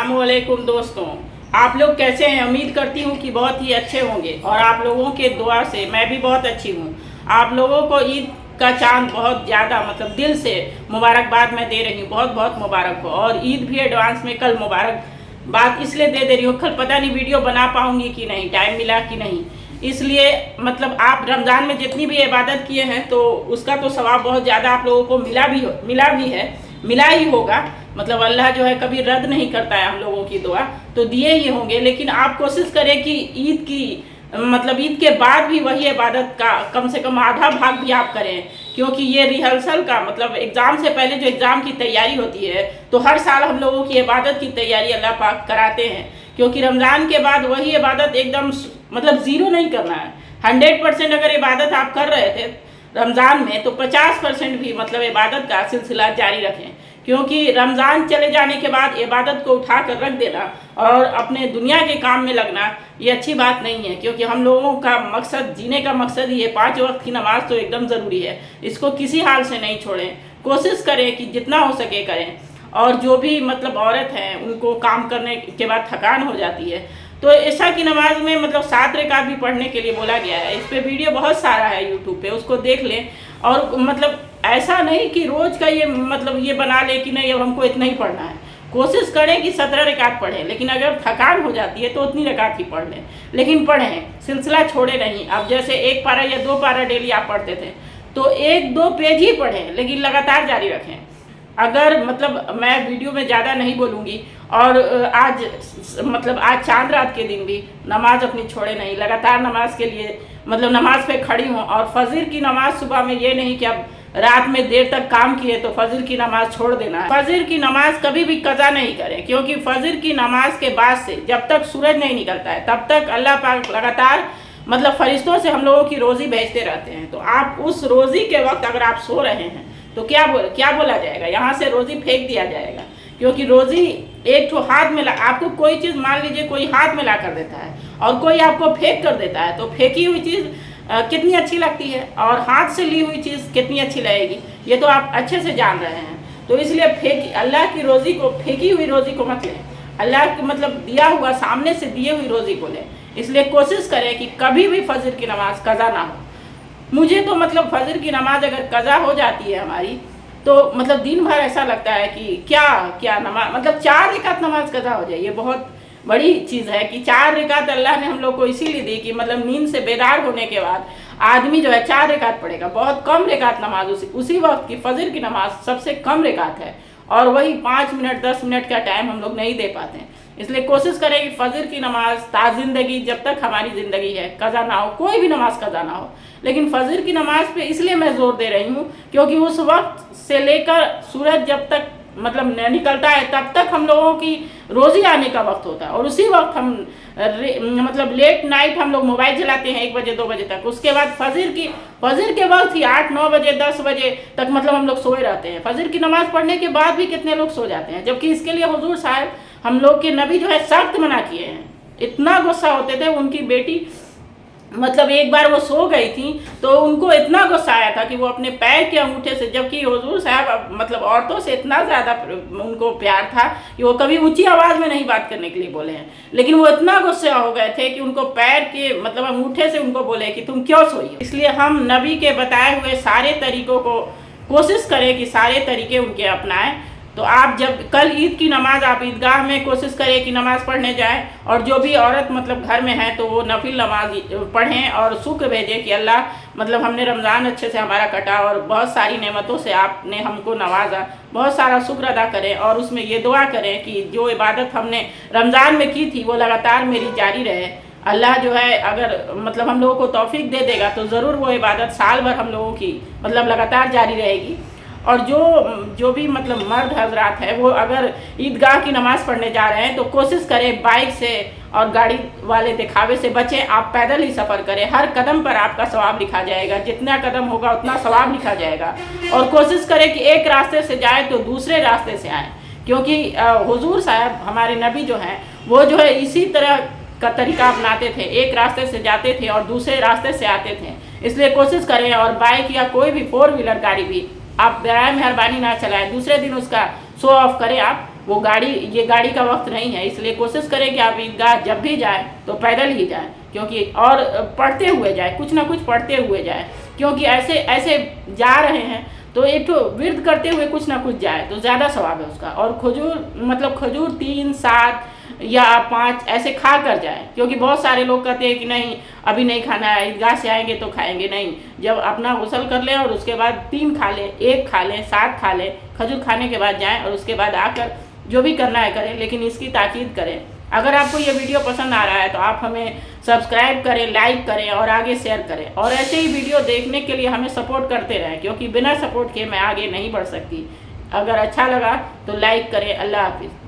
अस्सलामुअलैकुम दोस्तों, आप लोग कैसे हैं। उम्मीद करती हूँ कि बहुत ही अच्छे होंगे और आप लोगों के दुआ से मैं भी बहुत अच्छी हूँ। आप लोगों को ईद का चांद बहुत ज़्यादा दिल से मुबारकबाद मैं दे रही हूँ। बहुत बहुत मुबारक हो और ईद भी एडवांस में कल मुबारकबाद इसलिए दे रही हूँ, कल पता नहीं वीडियो बना पाऊँगी कि नहीं, टाइम मिला कि नहीं। इसलिए आप रमज़ान में जितनी भी इबादत किए हैं तो उसका तो सवाब बहुत ज़्यादा आप लोगों को मिला ही होगा। अल्लाह जो है कभी रद्द नहीं करता है हम लोगों की दुआ, तो दिए ही होंगे। लेकिन आप कोशिश करें कि ईद के बाद भी वही इबादत का कम से कम आधा भाग भी आप करें, क्योंकि ये रिहर्सल का एग्ज़ाम से पहले जो एग्ज़ाम की तैयारी होती है, तो हर साल हम लोगों की इबादत की तैयारी अल्लाह पाक कराते हैं। क्योंकि रमज़ान के बाद वही इबादत एकदम ज़ीरो नहीं करना है। 100% अगर इबादत आप कर रहे थे रमज़ान में, तो 50% भी इबादत का सिलसिला जारी रखें। क्योंकि रमज़ान चले जाने के बाद इबादत को उठा कर रख देना और अपने दुनिया के काम में लगना, ये अच्छी बात नहीं है। क्योंकि हम लोगों का मकसद, जीने का मकसद ही है। 5 वक्त की नमाज तो एकदम ज़रूरी है, इसको किसी हाल से नहीं छोड़ें। कोशिश करें कि जितना हो सके करें। और जो भी औरत हैं, उनको काम करने के बाद थकान हो जाती है, तो ऐसा की नमाज में 7 रकात भी पढ़ने के लिए बोला गया है। इस पे वीडियो बहुत सारा है यूट्यूब पे, उसको देख लें। और ऐसा नहीं कि रोज़ का ये बना ले कि नहीं अब हमको इतना ही पढ़ना है। कोशिश करें कि 17 रकात पढ़ें, लेकिन अगर थकान हो जाती है तो उतनी रकात ही पढ़ लें, लेकिन पढ़ें, सिलसिला छोड़े नहीं। अब जैसे 1 पारा या 2 पारा डेली आप पढ़ते थे, तो 1-2 पेज ही पढ़ें, लेकिन लगातार जारी रखें। अगर मैं वीडियो में ज़्यादा नहीं बोलूँगी। और आज चांद रात के दिन भी नमाज अपनी छोड़े नहीं, लगातार नमाज के लिए नमाज पे खड़ी हूँ। और फजर की नमाज सुबह में, ये नहीं कि अब रात में देर तक काम किए तो फजर की नमाज छोड़ देना है। फजर की नमाज कभी भी कज़ा नहीं करें, क्योंकि फजर की नमाज के बाद से जब तक सूरज नहीं निकलता है तब तक अल्लाह पाक लगातार फरिश्तों से हम लोगों की रोज़ी भेजते रहते हैं। तो आप उस रोज़ी के वक्त अगर आप सो रहे हैं तो क्या बोला जाएगा, यहाँ से रोज़ी फेंक दिया जाएगा। क्योंकि रोज़ी एक तो हाथ में आपको कोई चीज़, मान लीजिए कोई हाथ में ला कर देता है और कोई आपको फेंक कर देता है, तो फेंकी हुई चीज़ कितनी अच्छी लगती है और हाथ से ली हुई चीज़ कितनी अच्छी लगेगी, ये तो आप अच्छे से जान रहे हैं। तो इसलिए अल्लाह की रोज़ी को, फेंकी हुई रोज़ी को मत लें, अल्लाह के दिया हुआ, सामने से दिए हुई रोज़ी को लें। इसलिए कोशिश करें कि कभी भी फजर की नमाज कज़ा ना हो। मुझे तो फजर की नमाज अगर कज़ा हो जाती है हमारी, तो दिन भर ऐसा लगता है कि क्या नमाज 4 रकात नमाज कज़ा हो जाए, ये बहुत बड़ी चीज़ है। कि 4 रकात अल्लाह ने हम लोग को इसीलिए दी कि नींद से बेदार होने के बाद आदमी जो है 4 रकात पढ़ेगा। बहुत कम रकात नमाज उसी वक्त की फजर की नमाज सबसे कम रकात है, और वही 5 मिनट 10 मिनट का टाइम हम लोग नहीं दे पाते हैं। इसलिए कोशिश करें कि फजर की नमाज ज़िंदगी, जब तक हमारी ज़िंदगी है, कज़ा ना हो, कोई भी नमाज कज़ा ना हो। लेकिन फजर की नमाज पे इसलिए मैं जोर दे रही हूँ क्योंकि उस वक्त से लेकर सूरज जब तक निकलता है तब तक हम लोगों की रोज़ी आने का वक्त होता है। और उसी वक्त हम लेट नाइट हम लोग मोबाइल चलाते हैं 1 बजे 2 बजे तक। उसके बाद फजर के वक्त ही 8-9 बजे 10 बजे तक हम लोग सोए रहते हैं। फजर की नमाज़ पढ़ने के बाद भी कितने लोग सो जाते हैं, जबकि इसके लिए हुजूर साहब, हम लोग के नबी जो है, सख्त मना किए हैं। इतना गुस्सा होते थे। उनकी बेटी एक बार वो सो गई थी तो उनको इतना गुस्सा आया था कि वो अपने पैर के अंगूठे से, जबकि हुजूर साहब औरतों से इतना ज़्यादा उनको प्यार था कि वो कभी ऊंची आवाज़ में नहीं बात करने के लिए बोले हैं, लेकिन वो इतना गुस्सा हो गए थे कि उनको पैर के अंगूठे से उनको बोले कि तुम क्यों सोई हो। इसलिए हम नबी के बताए हुए सारे तरीक़ों को कोशिश करें कि सारे तरीके उनके अपनाएं। तो आप जब कल ईद की नमाज आप ईदगाह में कोशिश करें कि नमाज़ पढ़ने जाएं, और जो भी औरत घर में है तो वो नफिल नमाज पढ़ें और शुक्र भेजें कि अल्लाह हमने रमज़ान अच्छे से हमारा कटा और बहुत सारी नेमतों से आपने हमको नवाजा। बहुत सारा शुक्र अदा करें और उसमें ये दुआ करें कि जो इबादत हमने रमज़ान में की थी वो लगातार मेरी जारी रहे। अल्लाह जो है अगर हम लोगों को तौफीक दे देगा तो ज़रूर वो इबादत साल भर हम लोगों की लगातार जारी रहेगी। और जो भी मर्द हजरात है, वो अगर ईदगाह की नमाज़ पढ़ने जा रहे हैं तो कोशिश करें बाइक से और गाड़ी वाले दिखावे से बचें। आप पैदल ही सफ़र करें, हर कदम पर आपका सवाब लिखा जाएगा, जितना कदम होगा उतना सवाब लिखा जाएगा। और कोशिश करें कि एक रास्ते से जाए तो दूसरे रास्ते से आए, क्योंकि हुजूर साहब हमारे नबी जो हैं, वो जो है इसी तरह का तरीका अपनाते थे। एक रास्ते से जाते थे और दूसरे रास्ते से आते थे। इसलिए कोशिश करें, और बाइक या कोई भी 4 व्हीलर गाड़ी भी आप बराए मेहरबानी ना चलाएं। दूसरे दिन उसका शो ऑफ करें आप, वो ये गाड़ी का वक्त नहीं है, इसलिए कोशिश करें कि आप ईदगाह जब भी जाए तो पैदल ही जाएं, क्योंकि और पढ़ते हुए जाए, कुछ ना कुछ पढ़ते हुए जाए, क्योंकि ऐसे ऐसे जा रहे हैं तो एक तो विर्द करते हुए कुछ ना कुछ जाए तो ज़्यादा सवाब है उसका। और खजूर 3, 7 या 5 ऐसे खा कर जाए, क्योंकि बहुत सारे लोग कहते हैं कि नहीं अभी नहीं खाना है, ईदगाह से आएंगे तो खाएंगे। नहीं, जब अपना गुसल कर लें और उसके बाद 3 खा लें, 1 खा लें, 7 खा लें, खजूर खाने के बाद जाएं और उसके बाद आकर जो भी करना है करें, लेकिन इसकी ताकीद करें। अगर आपको ये वीडियो पसंद आ रहा है तो आप हमें सब्सक्राइब करें, लाइक करें और आगे शेयर करें, और ऐसे ही वीडियो देखने के लिए हमें सपोर्ट करते रहें, क्योंकि बिना सपोर्ट के मैं आगे नहीं बढ़ सकती। अगर अच्छा लगा तो लाइक करें। अल्लाह हाफिज़।